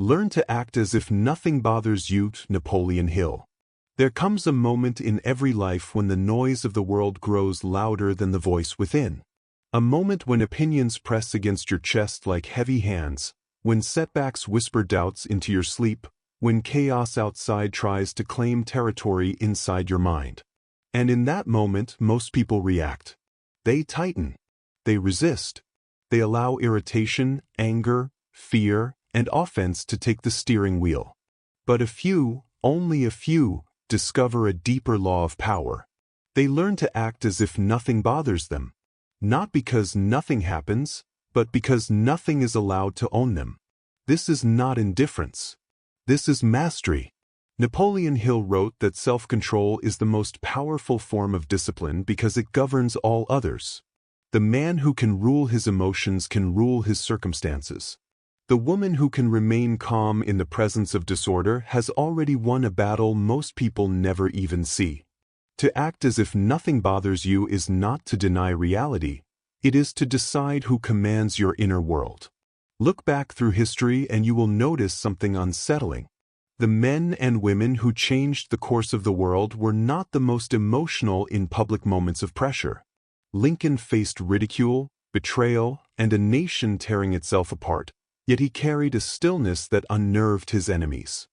Learn to act as if nothing bothers you. Napoleon Hill. There comes a moment in every life when the noise of the world grows louder than the voice within. A moment when opinions press against your chest like heavy hands, when setbacks whisper doubts into your sleep, when chaos outside tries to claim territory inside your mind. And in that moment, most people react. They tighten. They resist. They allow irritation, anger, fear, and offense to take the steering wheel. But a few, only a few, discover a deeper law of power. They learn to act as if nothing bothers them. Not because nothing happens, but because nothing is allowed to own them. This is not indifference. This is mastery. Napoleon Hill wrote that self-control is the most powerful form of discipline because it governs all others. The man who can rule his emotions can rule his circumstances. The woman who can remain calm in the presence of disorder has already won a battle most people never even see. To act as if nothing bothers you is not to deny reality, it is to decide who commands your inner world. Look back through history and you will notice something unsettling. The men and women who changed the course of the world were not the most emotional in public moments of pressure. Lincoln faced ridicule, betrayal, and a nation tearing itself apart, yet he carried a stillness that unnerved his enemies.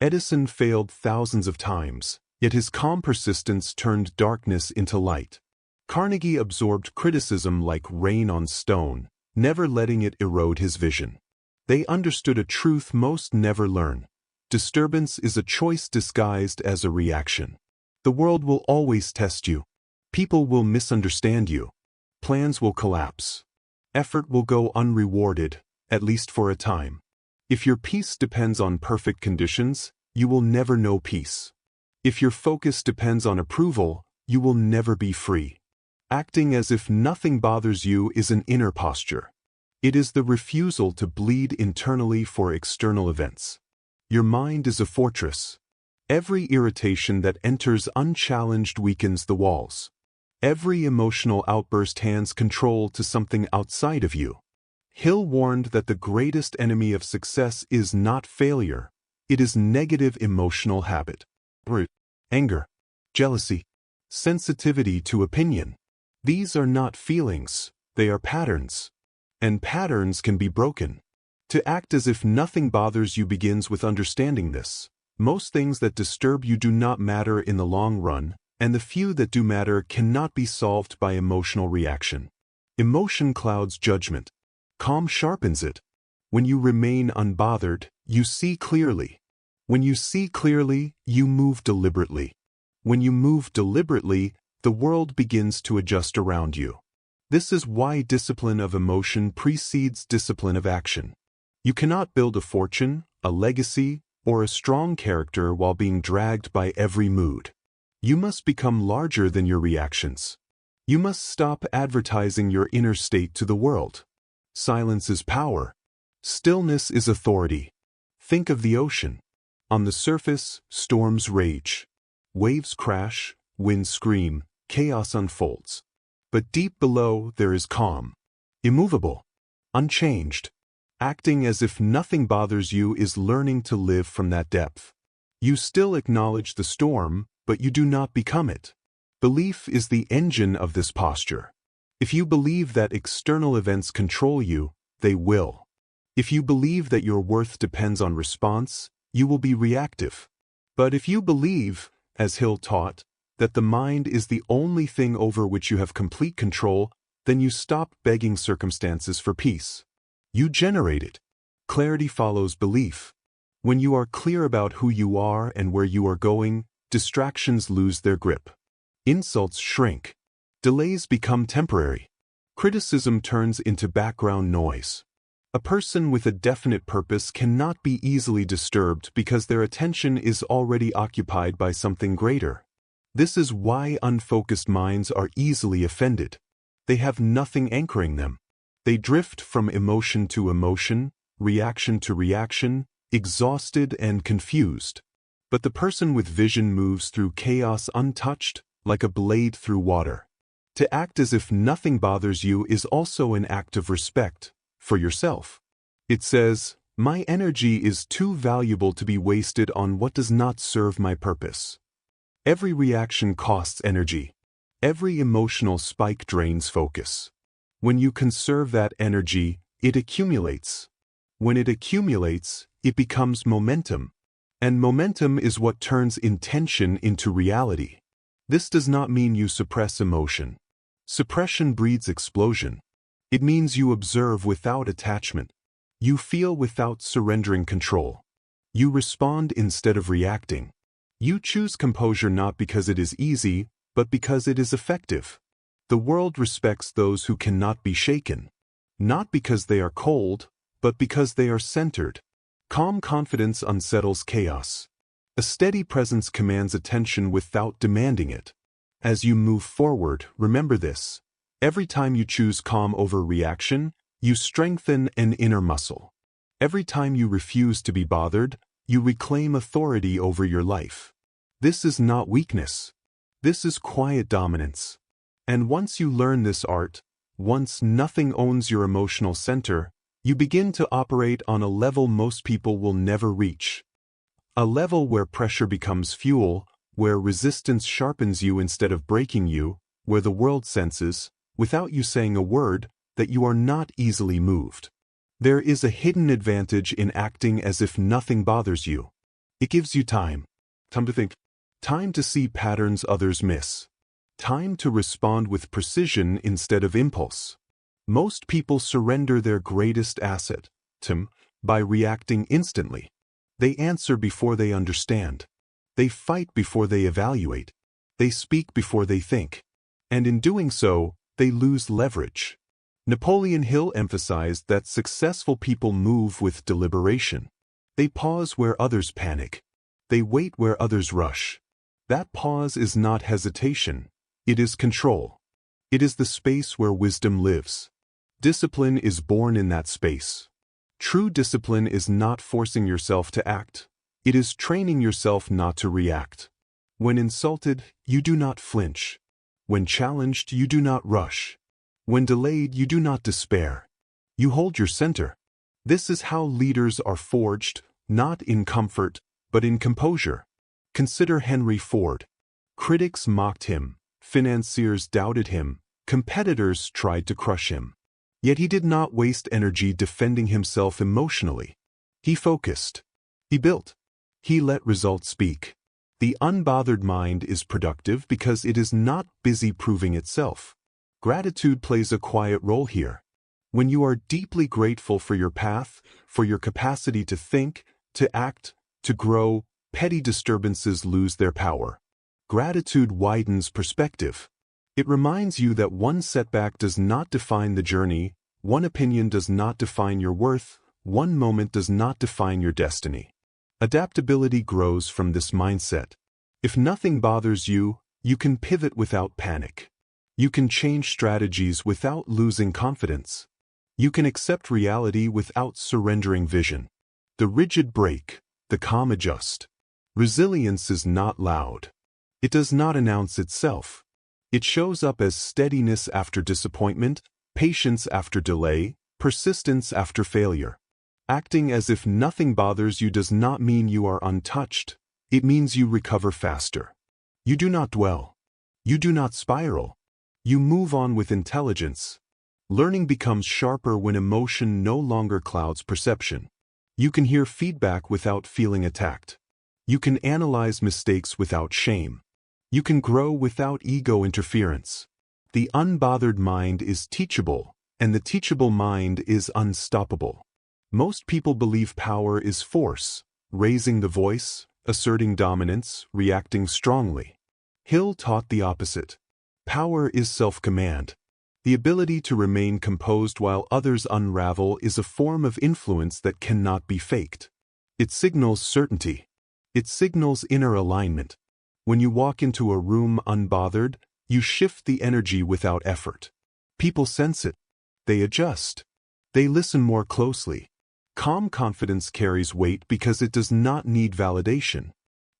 Edison failed thousands of times, yet his calm persistence turned darkness into light. Carnegie absorbed criticism like rain on stone, never letting it erode his vision. They understood a truth most never learn. Disturbance is a choice disguised as a reaction. The world will always test you. People will misunderstand you. Plans will collapse. Effort will go unrewarded, at least for a time. If your peace depends on perfect conditions, you will never know peace. If your focus depends on approval, you will never be free. Acting as if nothing bothers you is an inner posture. It is the refusal to bleed internally for external events. Your mind is a fortress. Every irritation that enters unchallenged weakens the walls. Every emotional outburst hands control to something outside of you. Hill warned that the greatest enemy of success is not failure, it is negative emotional habit. Anger, jealousy, sensitivity to opinion. These are not feelings, they are patterns. And patterns can be broken. To act as if nothing bothers you begins with understanding this. Most things that disturb you do not matter in the long run, and the few that do matter cannot be solved by emotional reaction. Emotion clouds judgment. Calm sharpens it. When you remain unbothered, you see clearly. When you see clearly, you move deliberately. When you move deliberately, the world begins to adjust around you. This is why discipline of emotion precedes discipline of action. You cannot build a fortune, a legacy, or a strong character while being dragged by every mood. You must become larger than your reactions. You must stop advertising your inner state to the world. Silence is power. Stillness is authority. Think of the ocean. On the surface, storms rage. Waves crash, winds scream, chaos unfolds. But deep below there is calm. Immovable. Unchanged. Acting as if nothing bothers you is learning to live from that depth. You still acknowledge the storm, but you do not become it. Belief is the engine of this posture. If you believe that external events control you, they will. If you believe that your worth depends on response, you will be reactive. But if you believe, as Hill taught, that the mind is the only thing over which you have complete control, then you stop begging circumstances for peace. You generate it. Clarity follows belief. When you are clear about who you are and where you are going, distractions lose their grip. Insults shrink. Delays become temporary. Criticism turns into background noise. A person with a definite purpose cannot be easily disturbed because their attention is already occupied by something greater. This is why unfocused minds are easily offended. They have nothing anchoring them. They drift from emotion to emotion, reaction to reaction, exhausted and confused. But the person with vision moves through chaos untouched, like a blade through water. To act as if nothing bothers you is also an act of respect for yourself. It says, My energy is too valuable to be wasted on what does not serve my purpose. Every reaction costs energy. Every emotional spike drains focus. When you conserve that energy, it accumulates. When it accumulates, it becomes momentum. And momentum is what turns intention into reality. This does not mean you suppress emotion. Suppression breeds explosion. It means you observe without attachment. You feel without surrendering control. You respond instead of reacting. You choose composure not because it is easy, but because it is effective. The world respects those who cannot be shaken. Not because they are cold, but because they are centered. Calm confidence unsettles chaos. A steady presence commands attention without demanding it. As you move forward, remember this. Every time you choose calm over reaction, you strengthen an inner muscle. Every time you refuse to be bothered, you reclaim authority over your life. This is not weakness. This is quiet dominance. And once you learn this art, once nothing owns your emotional center, you begin to operate on a level most people will never reach. A level where pressure becomes fuel, where resistance sharpens you instead of breaking you, where the world senses, without you saying a word, that you are not easily moved. There is a hidden advantage in acting as if nothing bothers you. It gives you time. Time to think. Time to see patterns others miss. Time to respond with precision instead of impulse. Most people surrender their greatest asset, time, by reacting instantly. They answer before they understand. They fight before they evaluate. They speak before they think. And in doing so, they lose leverage. Napoleon Hill emphasized that successful people move with deliberation. They pause where others panic. They wait where others rush. That pause is not hesitation. It is control. It is the space where wisdom lives. Discipline is born in that space. True discipline is not forcing yourself to act. It is training yourself not to react. When insulted, you do not flinch. When challenged, you do not rush. When delayed, you do not despair. You hold your center. This is how leaders are forged, not in comfort, but in composure. Consider Henry Ford. Critics mocked him, financiers doubted him, competitors tried to crush him. Yet he did not waste energy defending himself emotionally. He focused. He built. He let results speak. The unbothered mind is productive because it is not busy proving itself. Gratitude plays a quiet role here. When you are deeply grateful for your path, for your capacity to think, to act, to grow, petty disturbances lose their power. Gratitude widens perspective. It reminds you that one setback does not define the journey, one opinion does not define your worth, one moment does not define your destiny. Adaptability grows from this mindset. If nothing bothers you, you can pivot without panic. You can change strategies without losing confidence. You can accept reality without surrendering vision. The rigid break, the calm adjust. Resilience is not loud. It does not announce itself. It shows up as steadiness after disappointment, patience after delay, persistence after failure. Acting as if nothing bothers you does not mean you are untouched. It means you recover faster. You do not dwell. You do not spiral. You move on with intelligence. Learning becomes sharper when emotion no longer clouds perception. You can hear feedback without feeling attacked. You can analyze mistakes without shame. You can grow without ego interference. The unbothered mind is teachable, and the teachable mind is unstoppable. Most people believe power is force, raising the voice, asserting dominance, reacting strongly. Hill taught the opposite. Power is self-command. The ability to remain composed while others unravel is a form of influence that cannot be faked. It signals certainty. It signals inner alignment. When you walk into a room unbothered, you shift the energy without effort. People sense it. They adjust. They listen more closely. Calm confidence carries weight because it does not need validation.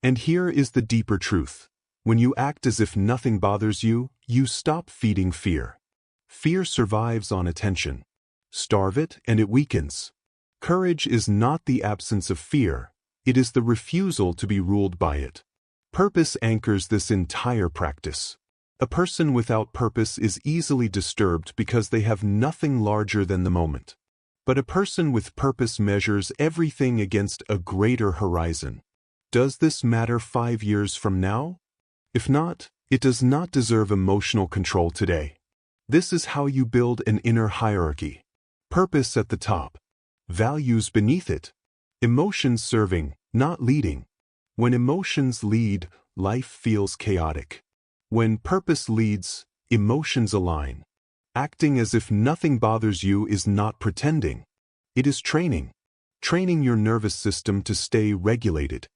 And here is the deeper truth. When you act as if nothing bothers you, you stop feeding fear. Fear survives on attention. Starve it and it weakens. Courage is not the absence of fear, it is the refusal to be ruled by it. Purpose anchors this entire practice. A person without purpose is easily disturbed because they have nothing larger than the moment. But a person with purpose measures everything against a greater horizon. Does this matter 5 years from now? If not, it does not deserve emotional control today. This is how you build an inner hierarchy. Purpose at the top. Values beneath it. Emotions serving, not leading. When emotions lead, life feels chaotic. When purpose leads, emotions align. Acting as if nothing bothers you is not pretending. It is training. Training your nervous system to stay regulated.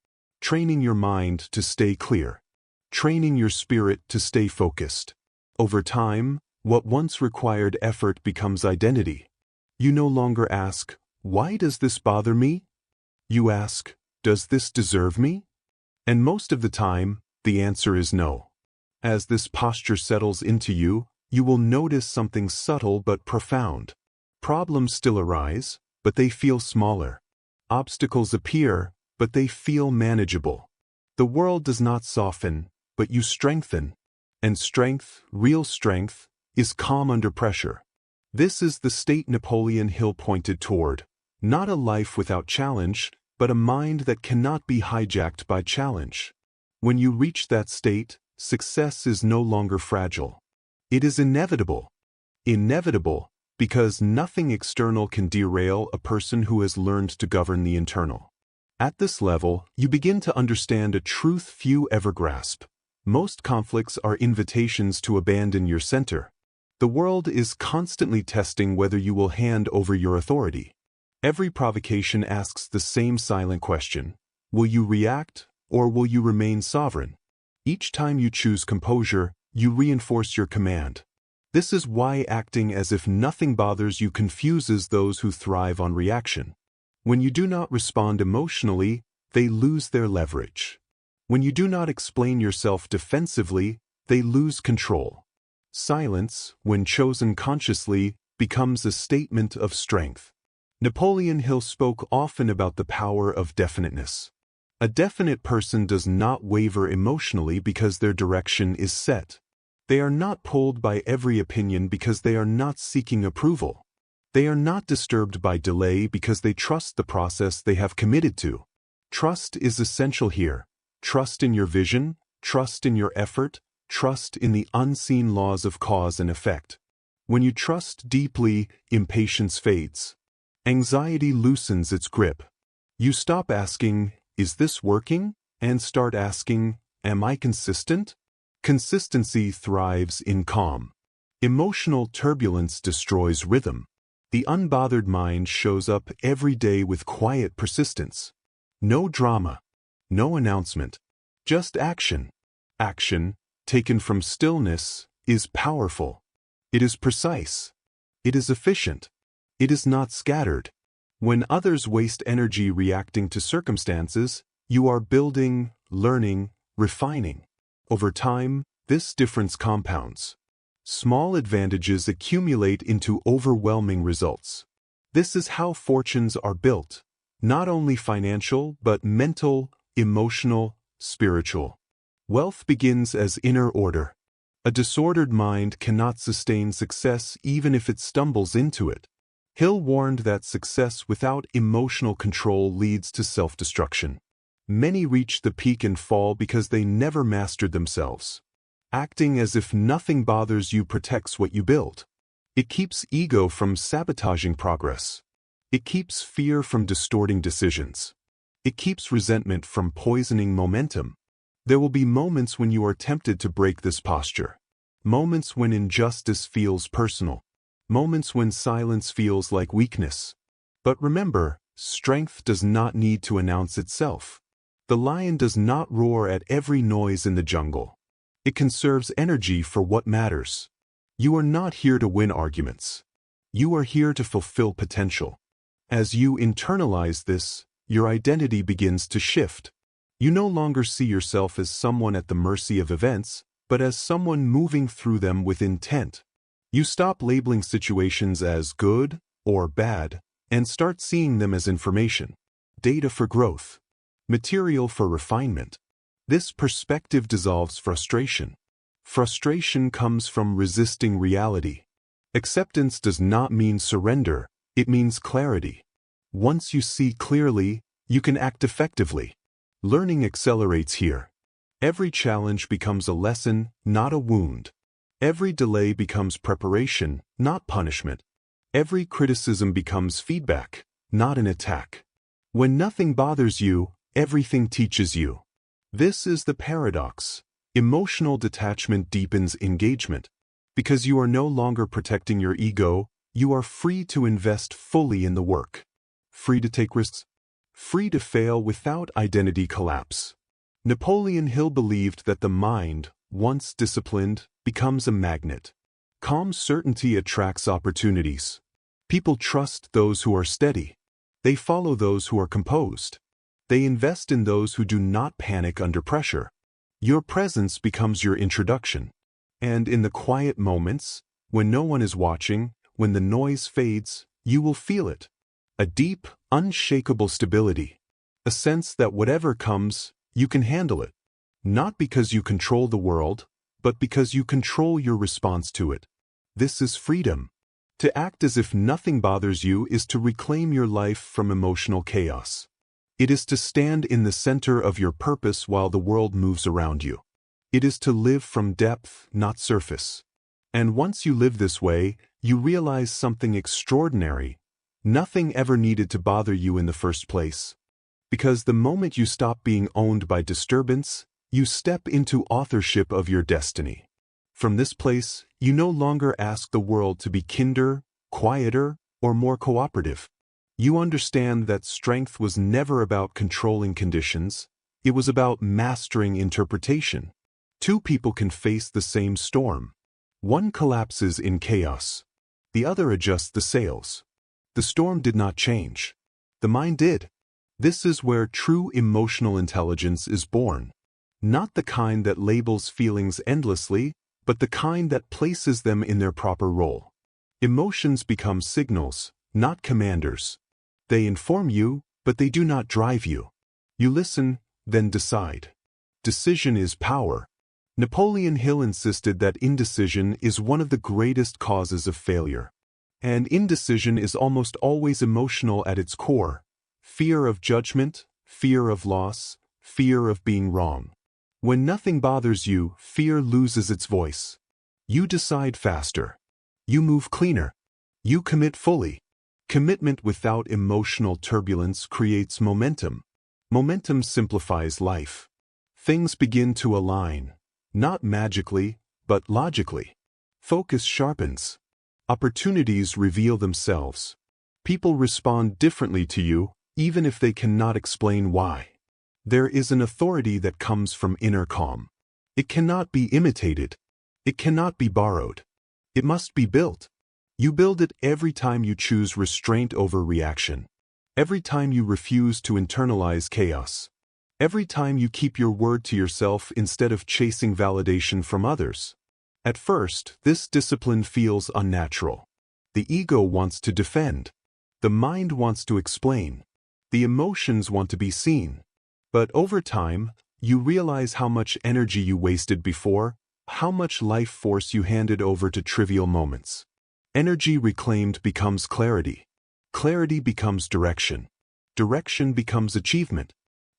Training your mind to stay clear. Training your spirit to stay focused. Over time, what once required effort becomes identity. You no longer ask, "Why does this bother me?" You ask, "Does this deserve me?" And most of the time, the answer is no. As this posture settles into you, you will notice something subtle but profound. Problems still arise, but they feel smaller. Obstacles appear, but they feel manageable. The world does not soften, but you strengthen. And strength, real strength, is calm under pressure. This is the state Napoleon Hill pointed toward. Not a life without challenge, but a mind that cannot be hijacked by challenge. When you reach that state, success is no longer fragile. It is inevitable. Inevitable, because nothing external can derail a person who has learned to govern the internal. At this level, you begin to understand a truth few ever grasp. Most conflicts are invitations to abandon your center. The world is constantly testing whether you will hand over your authority. Every provocation asks the same silent question: will you react, or will you remain sovereign? Each time you choose composure, you reinforce your command. This is why acting as if nothing bothers you confuses those who thrive on reaction. When you do not respond emotionally, they lose their leverage. When you do not explain yourself defensively, they lose control. Silence, when chosen consciously, becomes a statement of strength. Napoleon Hill spoke often about the power of definiteness. A definite person does not waver emotionally because their direction is set. They are not pulled by every opinion because they are not seeking approval. They are not disturbed by delay because they trust the process they have committed to. Trust is essential here. Trust in your vision, trust in your effort, trust in the unseen laws of cause and effect. When you trust deeply, impatience fades. Anxiety loosens its grip. You stop asking, "Is this working?" and start asking, "Am I consistent?" Consistency thrives in calm. Emotional turbulence destroys rhythm. The unbothered mind shows up every day with quiet persistence. No drama, no announcement, just action. Action, taken from stillness, is powerful. It is precise. It is efficient. It is not scattered. When others waste energy reacting to circumstances, you are building, learning, refining. Over time, this difference compounds. Small advantages accumulate into overwhelming results. This is how fortunes are built, not only financial but mental, emotional, spiritual. Wealth begins as inner order. A disordered mind cannot sustain success even if it stumbles into it. Hill warned that success without emotional control leads to self-destruction. Many reach the peak and fall because they never mastered themselves. Acting as if nothing bothers you protects what you build. It keeps ego from sabotaging progress. It keeps fear from distorting decisions. It keeps resentment from poisoning momentum. There will be moments when you are tempted to break this posture. Moments when injustice feels personal. Moments when silence feels like weakness. But remember, strength does not need to announce itself. The lion does not roar at every noise in the jungle. It conserves energy for what matters. You are not here to win arguments. You are here to fulfill potential. As you internalize this, your identity begins to shift. You no longer see yourself as someone at the mercy of events, but as someone moving through them with intent. You stop labeling situations as good or bad, and start seeing them as information, data for growth, material for refinement. This perspective dissolves frustration. Frustration comes from resisting reality. Acceptance does not mean surrender, it means clarity. Once you see clearly, you can act effectively. Learning accelerates here. Every challenge becomes a lesson, not a wound. Every delay becomes preparation, not punishment. Every criticism becomes feedback, not an attack. When nothing bothers you, everything teaches you. This is the paradox. Emotional detachment deepens engagement. Because you are no longer protecting your ego, you are free to invest fully in the work. Free to take risks. Free to fail without identity collapse. Napoleon Hill believed that the mind, once disciplined, becomes a magnet. Calm certainty attracts opportunities. People trust those who are steady. They follow those who are composed. They invest in those who do not panic under pressure. Your presence becomes your introduction. And in the quiet moments, when no one is watching, when the noise fades, you will feel it. A deep, unshakable stability. A sense that whatever comes, you can handle it. Not because you control the world, but because you control your response to it. This is freedom. To act as if nothing bothers you is to reclaim your life from emotional chaos. It is to stand in the center of your purpose while the world moves around you. It is to live from depth, not surface. And once you live this way, you realize something extraordinary. Nothing ever needed to bother you in the first place. Because the moment you stop being owned by disturbance, you step into authorship of your destiny. From this place, you no longer ask the world to be kinder, quieter, or more cooperative. You understand that strength was never about controlling conditions, it was about mastering interpretation. Two people can face the same storm. One collapses in chaos. The other adjusts the sails. The storm did not change. The mind did. This is where true emotional intelligence is born. Not the kind that labels feelings endlessly, but the kind that places them in their proper role. Emotions become signals, not commanders. They inform you, but they do not drive you. You listen, then decide. Decision is power. Napoleon Hill insisted that indecision is one of the greatest causes of failure. And indecision is almost always emotional at its core. Fear of judgment, fear of loss, fear of being wrong. When nothing bothers you, fear loses its voice. You decide faster. You move cleaner. You commit fully. Commitment without emotional turbulence creates momentum. Momentum simplifies life. Things begin to align, not magically, but logically. Focus sharpens. Opportunities reveal themselves. People respond differently to you, even if they cannot explain why. There is an authority that comes from inner calm. It cannot be imitated. It cannot be borrowed. It must be built. You build it every time you choose restraint over reaction. Every time you refuse to internalize chaos. Every time you keep your word to yourself instead of chasing validation from others. At first, this discipline feels unnatural. The ego wants to defend. The mind wants to explain. The emotions want to be seen. But over time, you realize how much energy you wasted before, how much life force you handed over to trivial moments. Energy reclaimed becomes clarity. Clarity becomes direction. Direction becomes achievement.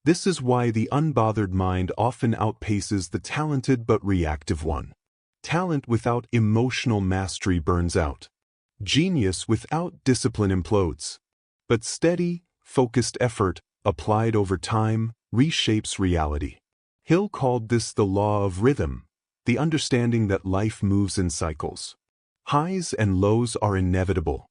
This is why the unbothered mind often outpaces the talented but reactive one. Talent without emotional mastery burns out. Genius without discipline implodes. But steady, focused effort, applied over time, reshapes reality. Hill called this the law of rhythm, the understanding that life moves in cycles. Highs and lows are inevitable.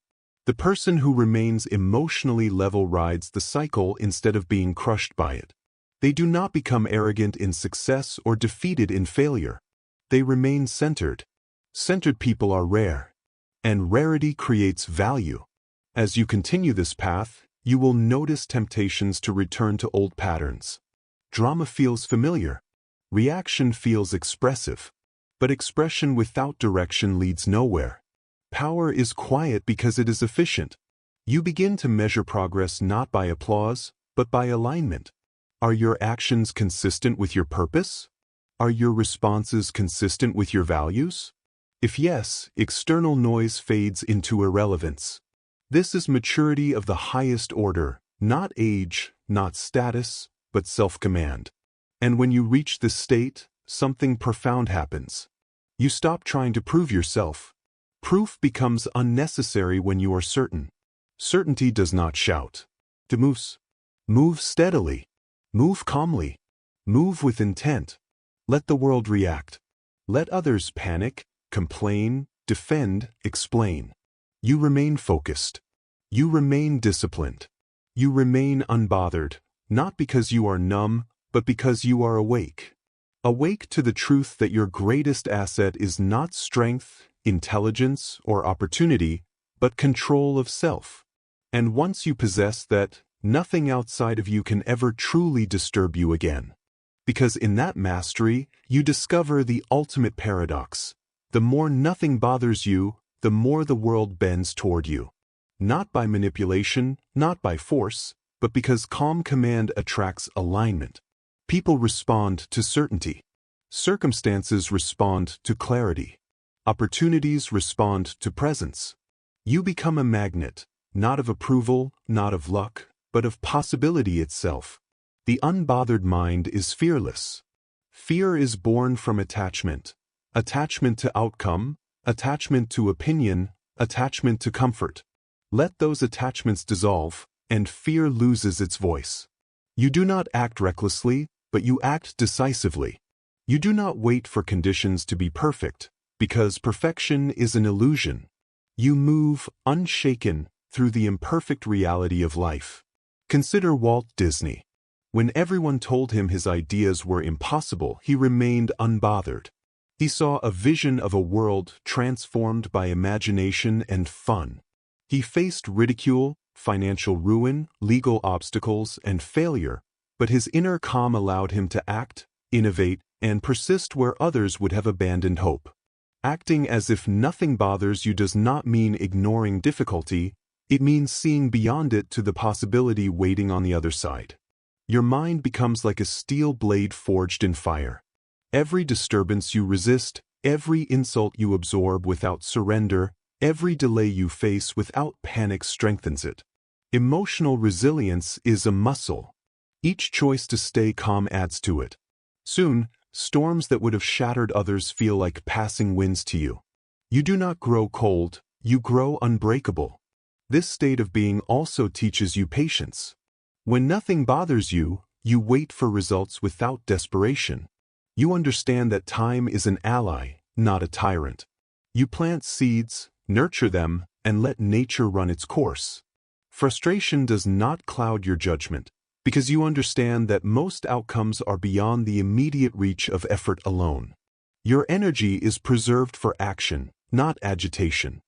The person who remains emotionally level rides the cycle instead of being crushed by it. They do not become arrogant in success or defeated in failure. They remain centered. Centered people are rare. And rarity creates value. As you continue this path, you will notice temptations to return to old patterns. Drama feels familiar. Reaction feels expressive. But expression without direction leads nowhere. Power is quiet because it is efficient. You begin to measure progress not by applause, but by alignment. Are your actions consistent with your purpose? Are your responses consistent with your values? If yes, external noise fades into irrelevance. This is maturity of the highest order, not age, not status, but self-command. And when you reach this state, something profound happens. You stop trying to prove yourself. Proof becomes unnecessary when you are certain. Certainty does not shout. Move steadily. Move calmly. Move with intent. Let the world react. Let others panic, complain, defend, explain. You remain focused. You remain disciplined. You remain unbothered, not because you are numb, but because you are awake. Awake to the truth that your greatest asset is not strength, intelligence, or opportunity, but control of self. And once you possess that, nothing outside of you can ever truly disturb you again. Because in that mastery, you discover the ultimate paradox. The more nothing bothers you, the more the world bends toward you. Not by manipulation, not by force, but because calm command attracts alignment. People respond to certainty. Circumstances respond to clarity. Opportunities respond to presence. You become a magnet, not of approval, not of luck, but of possibility itself. The unbothered mind is fearless. Fear is born from attachment. Attachment to outcome, attachment to opinion, attachment to comfort. Let those attachments dissolve, and fear loses its voice. You do not act recklessly, but you act decisively. You do not wait for conditions to be perfect, because perfection is an illusion. You move, unshaken, through the imperfect reality of life. Consider Walt Disney. When everyone told him his ideas were impossible, he remained unbothered. He saw a vision of a world transformed by imagination and fun. He faced ridicule, financial ruin, legal obstacles, and failure, but his inner calm allowed him to act, innovate, and persist where others would have abandoned hope. Acting as if nothing bothers you does not mean ignoring difficulty, it means seeing beyond it to the possibility waiting on the other side. Your mind becomes like a steel blade forged in fire. Every disturbance you resist, every insult you absorb without surrender, every delay you face without panic strengthens it. Emotional resilience is a muscle. Each choice to stay calm adds to it. Soon, storms that would have shattered others feel like passing winds to you. You do not grow cold, you grow unbreakable. This state of being also teaches you patience. When nothing bothers you, you wait for results without desperation. You understand that time is an ally, not a tyrant. You plant seeds, nurture them, and let nature run its course. Frustration does not cloud your judgment, because you understand that most outcomes are beyond the immediate reach of effort alone. Your energy is preserved for action, not agitation.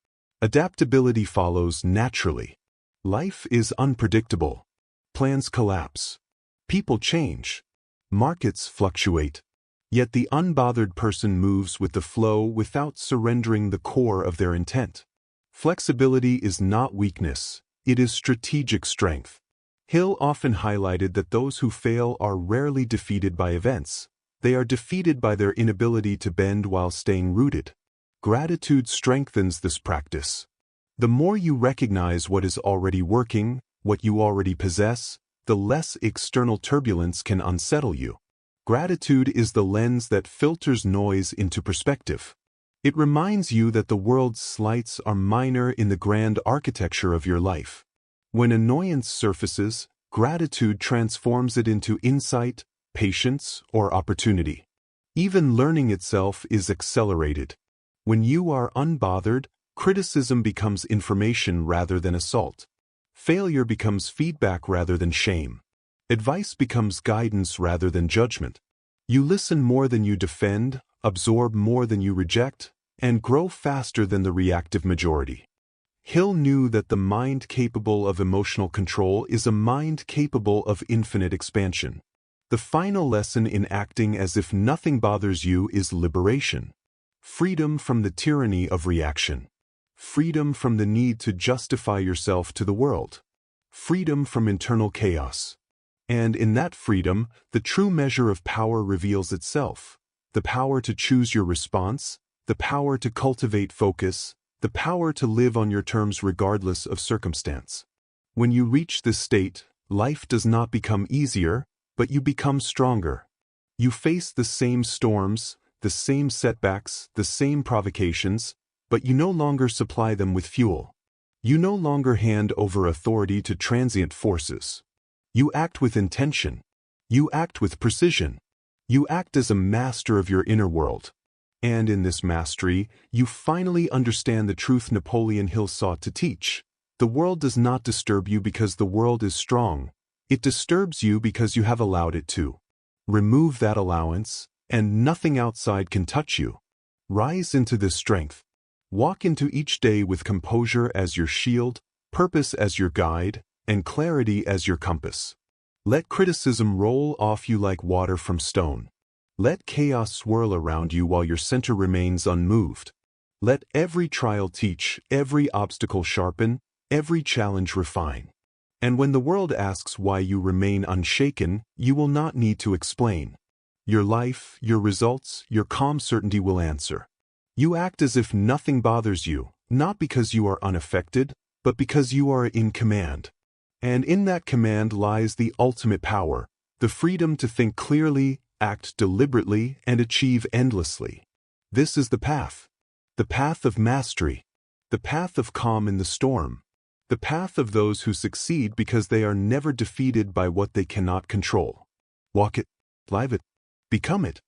Adaptability follows naturally. Life is unpredictable. Plans collapse. People change. Markets fluctuate. Yet the unbothered person moves with the flow without surrendering the core of their intent. Flexibility is not weakness, it is strategic strength. Hill often highlighted that those who fail are rarely defeated by events. They are defeated by their inability to bend while staying rooted. Gratitude strengthens this practice. The more you recognize what is already working, what you already possess, the less external turbulence can unsettle you. Gratitude is the lens that filters noise into perspective. It reminds you that the world's slights are minor in the grand architecture of your life. When annoyance surfaces, gratitude transforms it into insight, patience, or opportunity. Even learning itself is accelerated. When you are unbothered, criticism becomes information rather than assault. Failure becomes feedback rather than shame. Advice becomes guidance rather than judgment. You listen more than you defend, absorb more than you reject, and grow faster than the reactive majority. Hill knew that the mind capable of emotional control is a mind capable of infinite expansion. The final lesson in acting as if nothing bothers you is liberation. Freedom from the tyranny of reaction. freedom from the need to justify yourself to the world, freedom from internal chaos. And in that freedom, the true measure of power reveals itself, the power to choose your response, the power to cultivate focus, the power to live on your terms regardless of circumstance. When you reach this state, life does not become easier, but you become stronger. You face the same storms, the same setbacks, the same provocations, but you no longer supply them with fuel. You no longer hand over authority to transient forces. You act with intention. You act with precision. You act as a master of your inner world. And in this mastery, you finally understand the truth Napoleon Hill sought to teach. The world does not disturb you because the world is strong. It disturbs you because you have allowed it to. Remove that allowance, and nothing outside can touch you. Rise into this strength. Walk into each day with composure as your shield, purpose as your guide, and clarity as your compass. Let criticism roll off you like water from stone. Let chaos swirl around you while your center remains unmoved. Let every trial teach, every obstacle sharpen, every challenge refine. And when the world asks why you remain unshaken, you will not need to explain. Your life, your results, your calm certainty will answer. You act as if nothing bothers you, not because you are unaffected, but because you are in command. And in that command lies the ultimate power, the freedom to think clearly, act deliberately, and achieve endlessly. This is the path of mastery, the path of calm in the storm, the path of those who succeed because they are never defeated by what they cannot control. Walk it, live it, become it,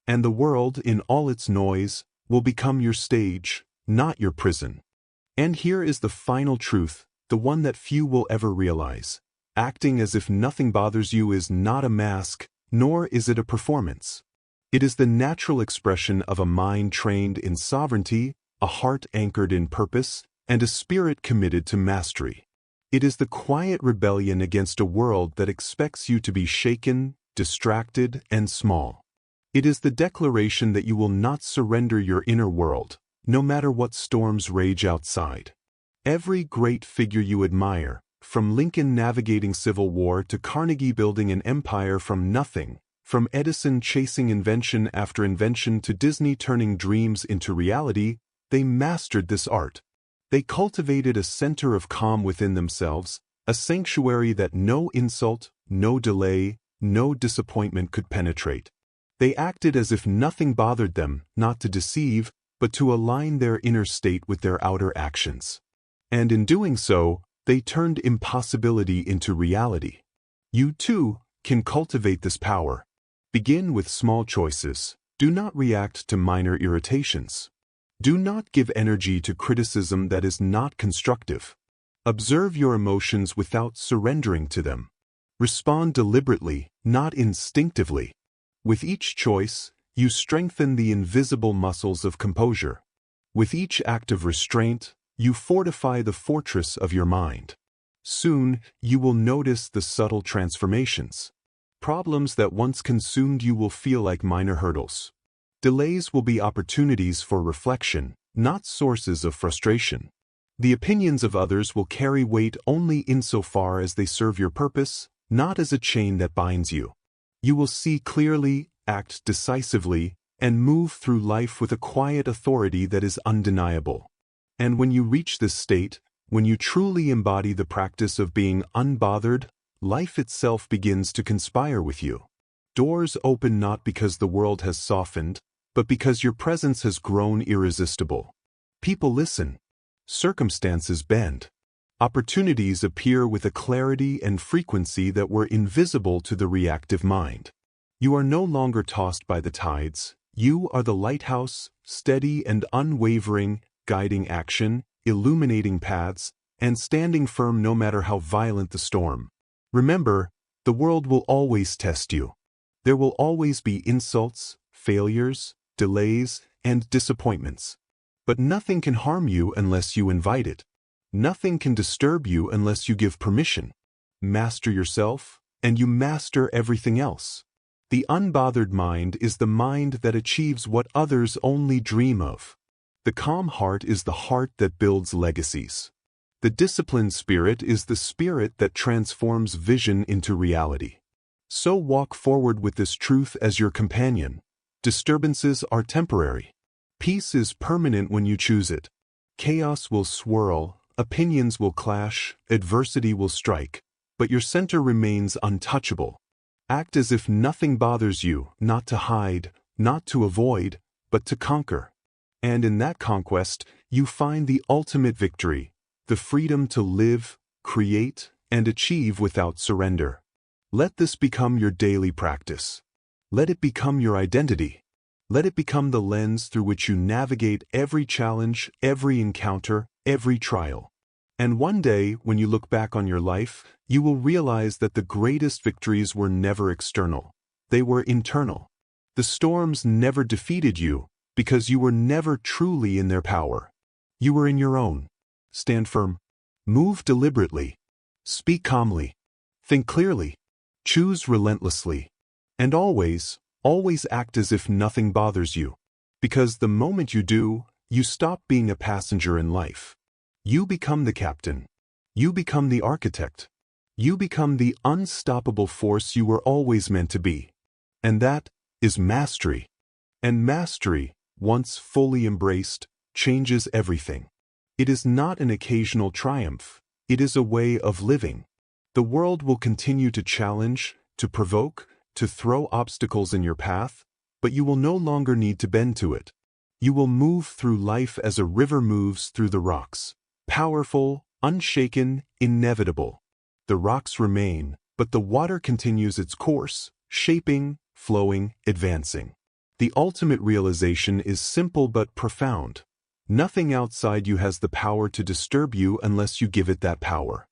and the world, in all its noise, will become your stage, not your prison. And here is the final truth, the one that few will ever realize. Acting as if nothing bothers you is not a mask, nor is it a performance. It is the natural expression of a mind trained in sovereignty, a heart anchored in purpose, and a spirit committed to mastery. It is the quiet rebellion against a world that expects you to be shaken, distracted, and small. It is the declaration that you will not surrender your inner world, no matter what storms rage outside. Every great figure you admire, from Lincoln navigating Civil War to Carnegie building an empire from nothing, from Edison chasing invention after invention to Disney turning dreams into reality, they mastered this art. They cultivated a center of calm within themselves, a sanctuary that no insult, no delay, no disappointment could penetrate. They acted as if nothing bothered them, not to deceive, but to align their inner state with their outer actions. And in doing so, they turned impossibility into reality. You too can cultivate this power. Begin with small choices. Do not react to minor irritations. Do not give energy to criticism that is not constructive. Observe your emotions without surrendering to them. Respond deliberately, not instinctively. With each choice, you strengthen the invisible muscles of composure. With each act of restraint, you fortify the fortress of your mind. Soon, you will notice the subtle transformations. Problems that once consumed you will feel like minor hurdles. Delays will be opportunities for reflection, not sources of frustration. The opinions of others will carry weight only insofar as they serve your purpose, not as a chain that binds you. You will see clearly, act decisively, and move through life with a quiet authority that is undeniable. And when you reach this state, when you truly embody the practice of being unbothered, life itself begins to conspire with you. Doors open not because the world has softened, but because your presence has grown irresistible. People listen. Circumstances bend. Opportunities appear with a clarity and frequency that were invisible to the reactive mind. You are no longer tossed by the tides. You are the lighthouse, steady and unwavering, guiding action, illuminating paths, and standing firm no matter how violent the storm. Remember, the world will always test you. There will always be insults, failures, delays, and disappointments. But nothing can harm you unless you invite it. Nothing can disturb you unless you give permission. Master yourself, and you master everything else. The unbothered mind is the mind that achieves what others only dream of. The calm heart is the heart that builds legacies. The disciplined spirit is the spirit that transforms vision into reality. So walk forward with this truth as your companion. Disturbances are temporary. Peace is permanent when you choose it. Chaos will swirl, opinions will clash, adversity will strike, but your center remains untouchable. Act as if nothing bothers you, not to hide, not to avoid, but to conquer. And in that conquest, you find the ultimate victory, the freedom to live, create, and achieve without surrender. Let this become your daily practice. Let it become your identity. Let it become the lens through which you navigate every challenge, every encounter, every trial. And one day, when you look back on your life, you will realize that the greatest victories were never external. They were internal. The storms never defeated you because you were never truly in their power. You were in your own. Stand firm. Move deliberately. Speak calmly. Think clearly. Choose relentlessly. And always act as if nothing bothers you. Because the moment you do, you stop being a passenger in life. You become the captain. You become the architect. You become the unstoppable force you were always meant to be. And that is mastery. And mastery, once fully embraced, changes everything. It is not an occasional triumph. It is a way of living. The world will continue to challenge, to provoke, to throw obstacles in your path, but you will no longer need to bend to it. You will move through life as a river moves through the rocks. Powerful, unshaken, inevitable. The rocks remain, but the water continues its course, shaping, flowing, advancing. The ultimate realization is simple but profound. Nothing outside you has the power to disturb you unless you give it that power.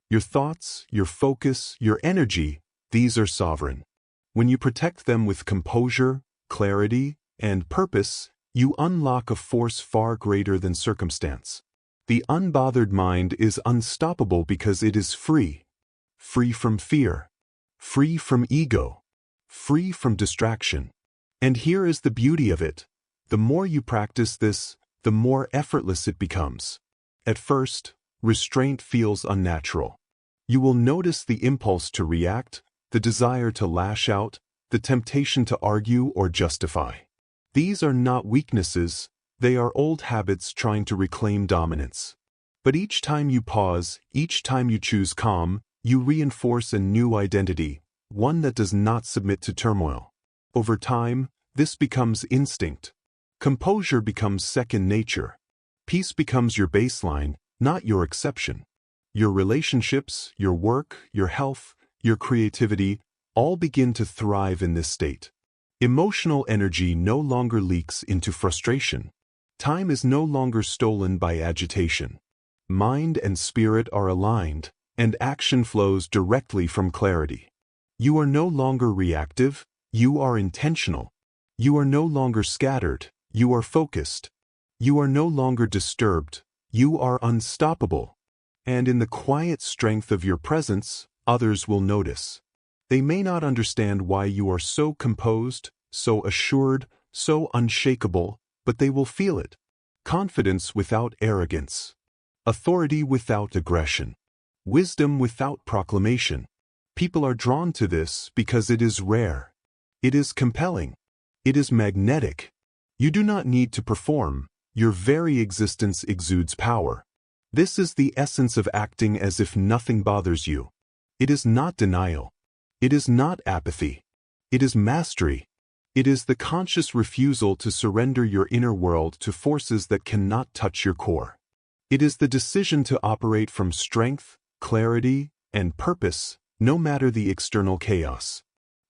Your thoughts, your focus, your energy, these are sovereign. When you protect them with composure, clarity, and purpose, you unlock a force far greater than circumstance. The unbothered mind is unstoppable because it is free. Free from fear. Free from ego. Free from distraction. And here is the beauty of it. The more you practice this, the more effortless it becomes. At first, restraint feels unnatural. You will notice the impulse to react, the desire to lash out, the temptation to argue or justify. These are not weaknesses, they are old habits trying to reclaim dominance. But each time you pause, each time you choose calm, you reinforce a new identity, one that does not submit to turmoil. Over time, this becomes instinct. Composure becomes second nature. Peace becomes your baseline, not your exception. Your relationships, your work, your health, your creativity, all begin to thrive in this state. Emotional energy no longer leaks into frustration. Time is no longer stolen by agitation. Mind and spirit are aligned, and action flows directly from clarity. You are no longer reactive, you are intentional. You are no longer scattered, you are focused. You are no longer disturbed, you are unstoppable. And in the quiet strength of your presence, others will notice. They may not understand why you are so composed, so assured, so unshakable, but they will feel it. Confidence without arrogance. Authority without aggression. Wisdom without proclamation. People are drawn to this because it is rare. It is compelling. It is magnetic. You do not need to perform. Your very existence exudes power. This is the essence of acting as if nothing bothers you. It is not denial. It is not apathy. It is mastery. It is the conscious refusal to surrender your inner world to forces that cannot touch your core. It is the decision to operate from strength, clarity, and purpose, no matter the external chaos.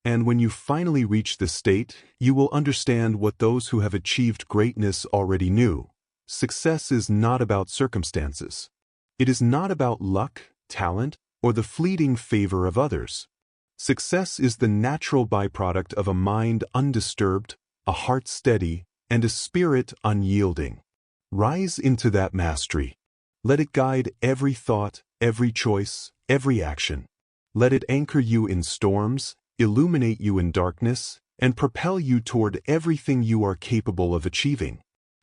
And when you finally reach this state, you will understand what those who have achieved greatness already knew. Success is not about circumstances. It is not about luck, talent, or the fleeting favor of others. Success is the natural byproduct of a mind undisturbed, a heart steady, and a spirit unyielding. Rise into that mastery. Let it guide every thought, every choice, every action. Let it anchor you in storms, illuminate you in darkness, and propel you toward everything you are capable of achieving.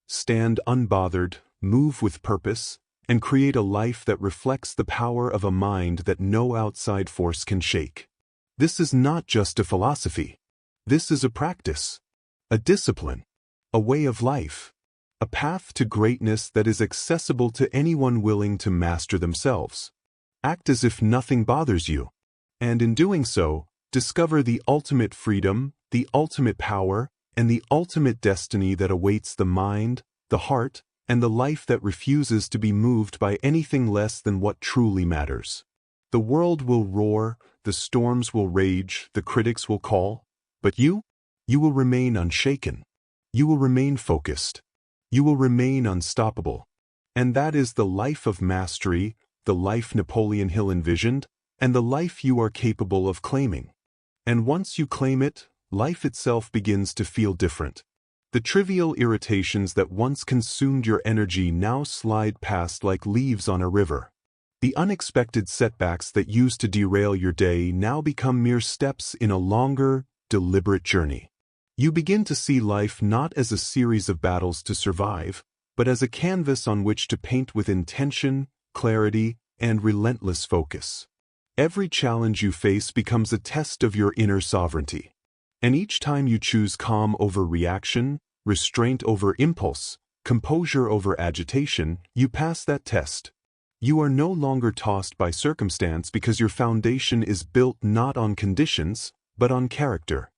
stand unbothered, move with purpose, and create a life that reflects the power of a mind that no outside force can shake. This is not just a philosophy. This is a practice, a discipline, a way of life, a path to greatness that is accessible to anyone willing to master themselves. Act as if nothing bothers you, and in doing so, discover the ultimate freedom, the ultimate power, and the ultimate destiny that awaits the mind, the heart, and the life that refuses to be moved by anything less than what truly matters. The world will roar, the storms will rage, the critics will call, but you will remain unshaken. You will remain focused. You will remain unstoppable. And that is the life of mastery, the life Napoleon Hill envisioned, and the life you are capable of claiming. And once you claim it, life itself begins to feel different. The trivial irritations that once consumed your energy now slide past like leaves on a river. The unexpected setbacks that used to derail your day now become mere steps in a longer, deliberate journey. You begin to see life not as a series of battles to survive, but as a canvas on which to paint with intention, clarity, and relentless focus. Every challenge you face becomes a test of your inner sovereignty. And each time you choose calm over reaction, restraint over impulse, composure over agitation, you pass that test. You are no longer tossed by circumstance because your foundation is built not on conditions, but on character.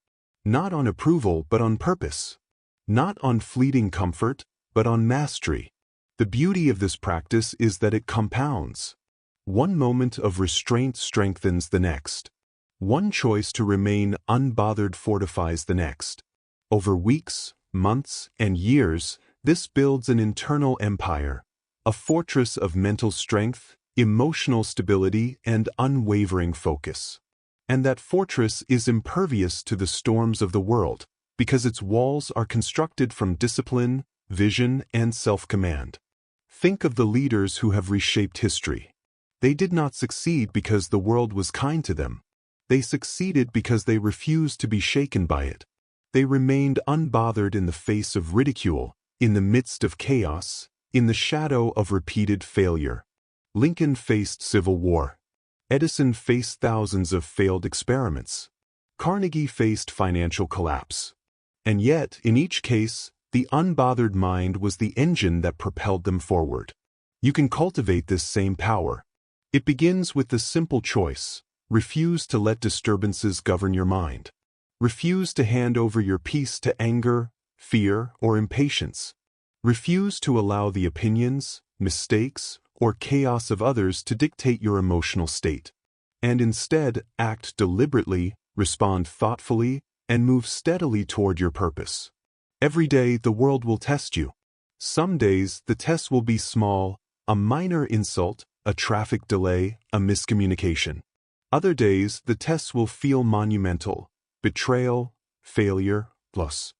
Not on approval, but on purpose. Not on fleeting comfort, but on mastery. The beauty of this practice is that it compounds. One moment of restraint strengthens the next. One choice to remain unbothered fortifies the next. Over weeks, months, and years, this builds an internal empire, a fortress of mental strength, emotional stability, and unwavering focus. And that fortress is impervious to the storms of the world, because its walls are constructed from discipline, vision, and self-command. Think of the leaders who have reshaped history. They did not succeed because the world was kind to them. They succeeded because they refused to be shaken by it. They remained unbothered in the face of ridicule, in the midst of chaos, in the shadow of repeated failure. Lincoln faced civil war. Edison faced thousands of failed experiments. Carnegie faced financial collapse. And yet, in each case, the unbothered mind was the engine that propelled them forward. You can cultivate this same power. It begins with the simple choice. Refuse to let disturbances govern your mind. Refuse to hand over your peace to anger, fear, or impatience. Refuse to allow the opinions, mistakes, or chaos of others to dictate your emotional state. And instead, act deliberately, respond thoughtfully, and move steadily toward your purpose. Every day, the world will test you. Some days, the test will be small, a minor insult, a traffic delay, a miscommunication. Other days, the tests will feel monumental, betrayal, failure, loss.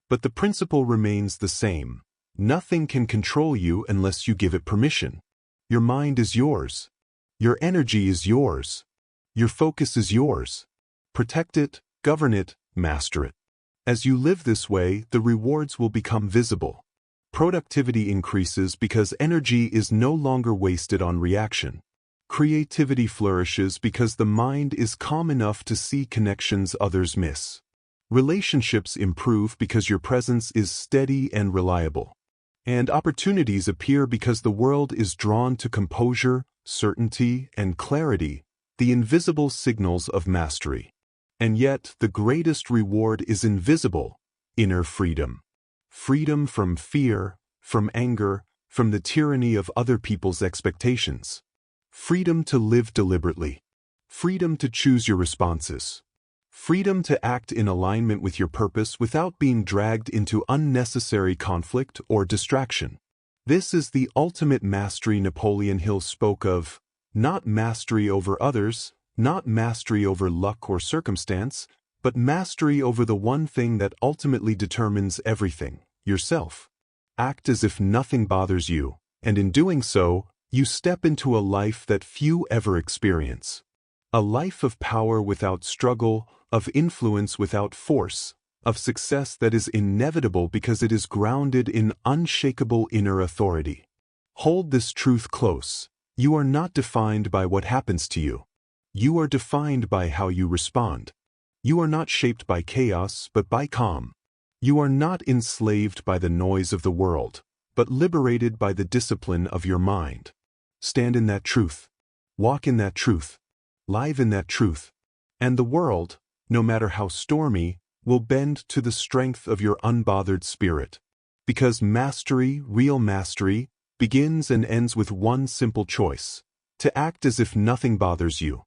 But the principle remains the same. Nothing can control you unless you give it permission. Your mind is yours. Your energy is yours. Your focus is yours. Protect it, govern it, master it. As you live this way, the rewards will become visible. Productivity increases because energy is no longer wasted on reaction. Creativity flourishes because the mind is calm enough to see connections others miss. Relationships improve because your presence is steady and reliable. And opportunities appear because the world is drawn to composure, certainty, and clarity, the invisible signals of mastery. And yet, the greatest reward is invisible, inner freedom. Freedom from fear, from anger, from the tyranny of other people's expectations. Freedom to live deliberately. Freedom to choose your responses. Freedom to act in alignment with your purpose without being dragged into unnecessary conflict or distraction. This is the ultimate mastery Napoleon Hill spoke of, not mastery over others, not mastery over luck or circumstance, but mastery over the one thing that ultimately determines everything, yourself. Act as if nothing bothers you, and in doing so, you step into a life that few ever experience. A life of power without struggle, of influence without force, of success that is inevitable because it is grounded in unshakable inner authority. Hold this truth close. You are not defined by what happens to you. You are defined by how you respond. You are not shaped by chaos, but by calm. You are not enslaved by the noise of the world, but liberated by the discipline of your mind. Stand in that truth. Walk in that truth. Live in that truth. And the world, no matter how stormy, will bend to the strength of your unbothered spirit. Because mastery, real mastery, begins and ends with one simple choice: to act as if nothing bothers you.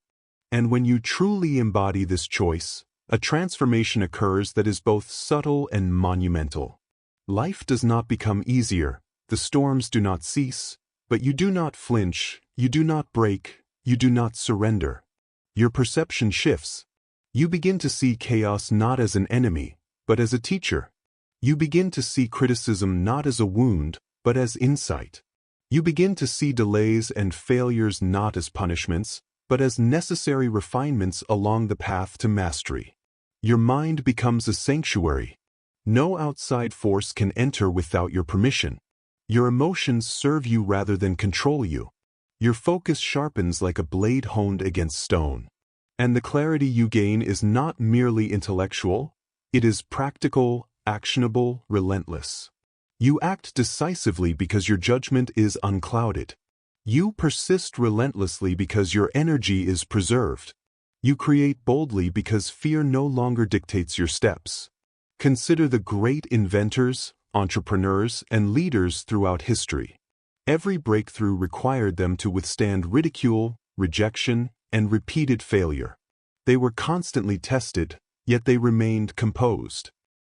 And when you truly embody this choice, a transformation occurs that is both subtle and monumental. Life does not become easier, the storms do not cease, but you do not flinch, you do not break, you do not surrender. Your perception shifts. You begin to see chaos not as an enemy, but as a teacher. You begin to see criticism not as a wound, but as insight. You begin to see delays and failures not as punishments, but as necessary refinements along the path to mastery. Your mind becomes a sanctuary. No outside force can enter without your permission. Your emotions serve you rather than control you. Your focus sharpens like a blade honed against stone. And the clarity you gain is not merely intellectual, it is practical, actionable, relentless. You act decisively because your judgment is unclouded. You persist relentlessly because your energy is preserved. You create boldly because fear no longer dictates your steps. Consider the great inventors, entrepreneurs, and leaders throughout history. Every breakthrough required them to withstand ridicule, rejection, and repeated failure. They were constantly tested, yet they remained composed.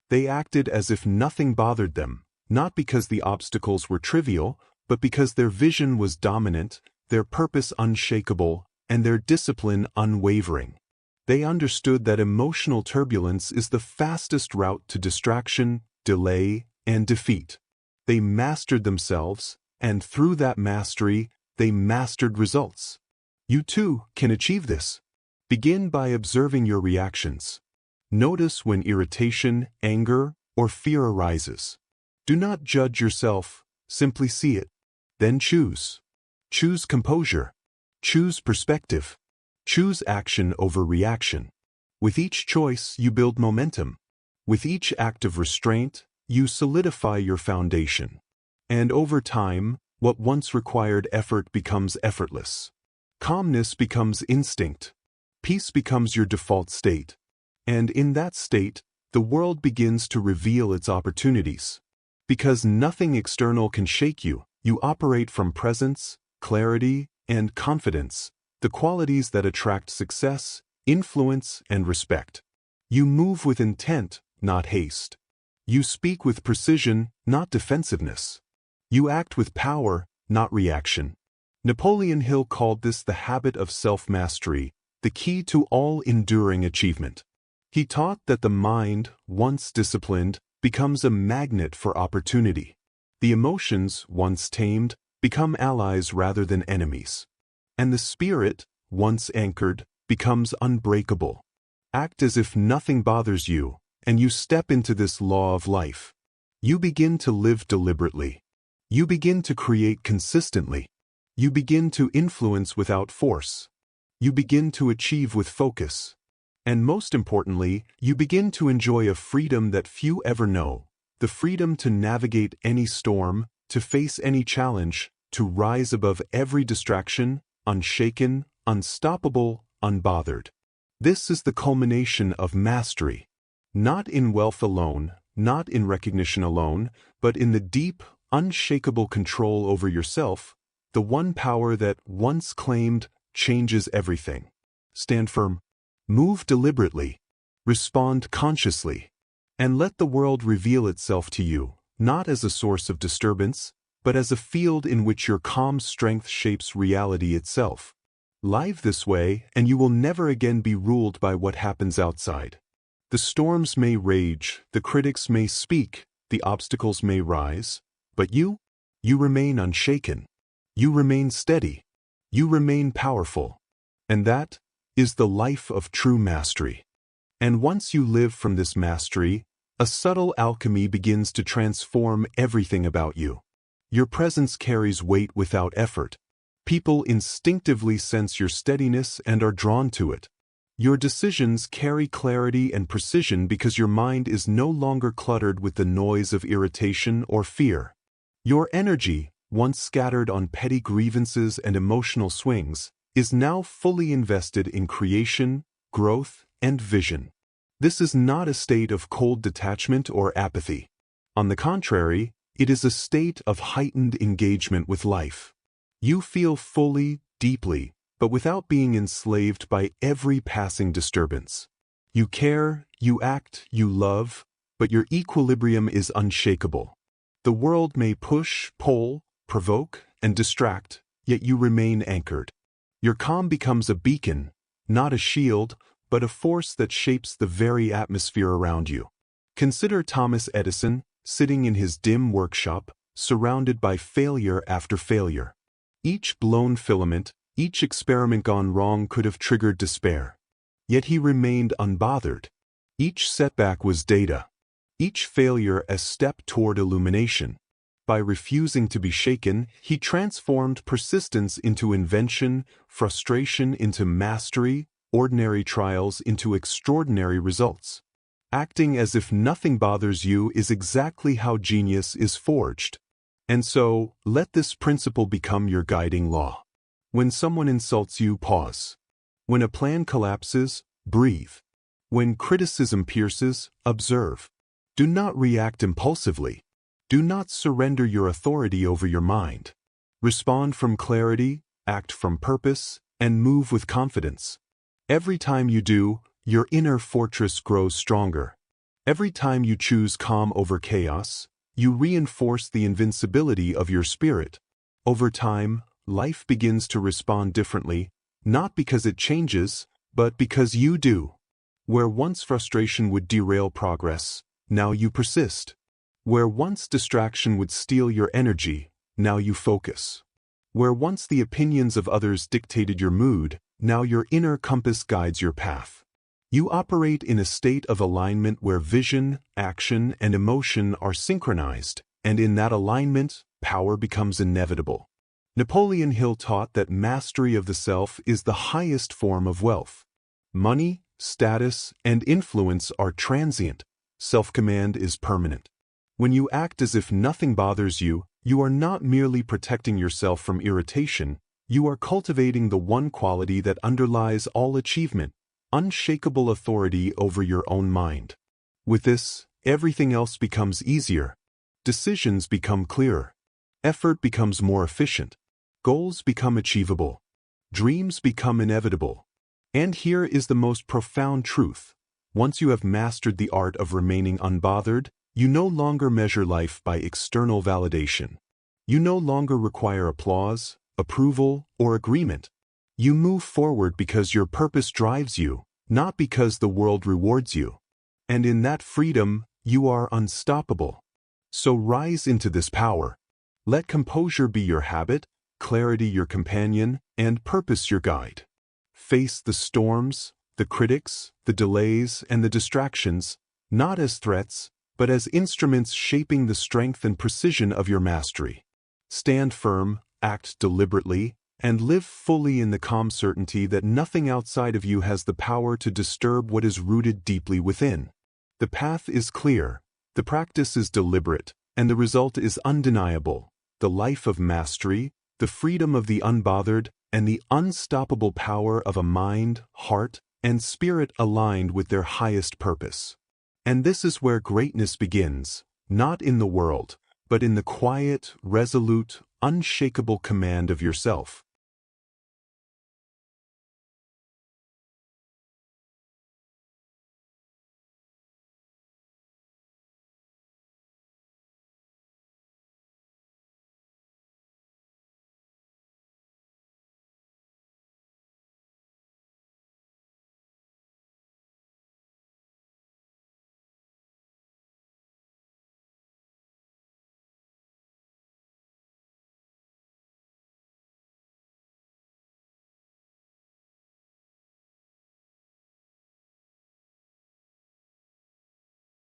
They acted as if nothing bothered them, not because the obstacles were trivial, but because their vision was dominant, their purpose unshakable, and their discipline unwavering. They understood that emotional turbulence is the fastest route to distraction, delay, and defeat. They mastered themselves, and through that mastery, they mastered results. You too can achieve this. Begin by observing your reactions. Notice when irritation, anger, or fear arises. Do not judge yourself, simply see it. Then choose. Choose composure. Choose perspective. Choose action over reaction. With each choice, you build momentum. With each act of restraint, you solidify your foundation. And over time, what once required effort becomes effortless. Calmness becomes instinct. Peace becomes your default state. And in that state, the world begins to reveal its opportunities. Because nothing external can shake you, you operate from presence, clarity, and confidence, the qualities that attract success, influence, and respect. You move with intent, not haste. You speak with precision, not defensiveness. You act with power, not reaction. Napoleon Hill called this the habit of self-mastery, the key to all enduring achievement. He taught that the mind, once disciplined, becomes a magnet for opportunity. The emotions, once tamed, become allies rather than enemies. And the spirit, once anchored, becomes unbreakable. Act as if nothing bothers you, and you step into this law of life. You begin to live deliberately. You begin to create consistently. You begin to influence without force. You begin to achieve with focus. And most importantly, you begin to enjoy a freedom that few ever know, the freedom to navigate any storm, to face any challenge, to rise above every distraction, unshaken, unstoppable, unbothered. This is the culmination of mastery. Not in wealth alone, not in recognition alone, but in the deep, unshakable control over yourself, the one power that, once claimed, changes everything. Stand firm. Move deliberately. Respond consciously. And let the world reveal itself to you, not as a source of disturbance, but as a field in which your calm strength shapes reality itself. Live this way, and you will never again be ruled by what happens outside. The storms may rage, the critics may speak, the obstacles may rise, but you remain unshaken. You remain steady. You remain powerful. And that is the life of true mastery. And once you live from this mastery, A subtle alchemy begins to transform everything about you. Your presence carries weight without effort. People instinctively sense your steadiness and are drawn to it. Your decisions carry clarity and precision because your mind is no longer cluttered with the noise of irritation or fear. Your energy, once scattered on petty grievances and emotional swings, is now fully invested in creation, growth, and vision. This is not a state of cold detachment or apathy. On the contrary, it is a state of heightened engagement with life. You feel fully, deeply, but without being enslaved by every passing disturbance. You care, you act, you love, but your equilibrium is unshakable. The world may push, pull, provoke, and distract, yet you remain anchored. Your calm becomes a beacon, not a shield, but a force that shapes the very atmosphere around you. Consider Thomas Edison, sitting in his dim workshop, surrounded by failure after failure. Each blown filament, each experiment gone wrong could have triggered despair. Yet he remained unbothered. Each setback was data. Each failure a step toward illumination. By refusing to be shaken, he transformed persistence into invention, frustration into mastery, ordinary trials into extraordinary results. Acting as if nothing bothers you is exactly how genius is forged. And so, let this principle become your guiding law. When someone insults you, pause. When a plan collapses, breathe. When criticism pierces, observe. Do not react impulsively. Do not surrender your authority over your mind. Respond from clarity, act from purpose, and move with confidence. Every time you do, your inner fortress grows stronger. Every time you choose calm over chaos, you reinforce the invincibility of your spirit. Over time, life begins to respond differently, not because it changes, but because you do. Where once frustration would derail progress, now you persist. Where once distraction would steal your energy, now you focus. Where once the opinions of others dictated your mood, now your inner compass guides your path. You operate in a state of alignment where vision, action, and emotion are synchronized, and in that alignment, power becomes inevitable. Napoleon Hill taught that mastery of the self is the highest form of wealth. Money, status, and influence are transient. Self-command is permanent. When you act as if nothing bothers you, you are not merely protecting yourself from irritation, you are cultivating the one quality that underlies all achievement, unshakable authority over your own mind. With this, everything else becomes easier. Decisions become clearer. Effort becomes more efficient. Goals become achievable. Dreams become inevitable. And here is the most profound truth. Once you have mastered the art of remaining unbothered, you no longer measure life by external validation. You no longer require applause, approval, or agreement. You move forward because your purpose drives you, not because the world rewards you. And in that freedom, you are unstoppable. So rise into this power. Let composure be your habit, clarity your companion, and purpose your guide. Face the storms, the critics, the delays, and the distractions, not as threats, but as instruments shaping the strength and precision of your mastery. Stand firm, act deliberately, and live fully in the calm certainty that nothing outside of you has the power to disturb what is rooted deeply within. The path is clear, the practice is deliberate, and the result is undeniable. The life of mastery, the freedom of the unbothered, and the unstoppable power of a mind, heart, and spirit aligned with their highest purpose. And this is where greatness begins, not in the world, but in the quiet, resolute, unshakable command of yourself.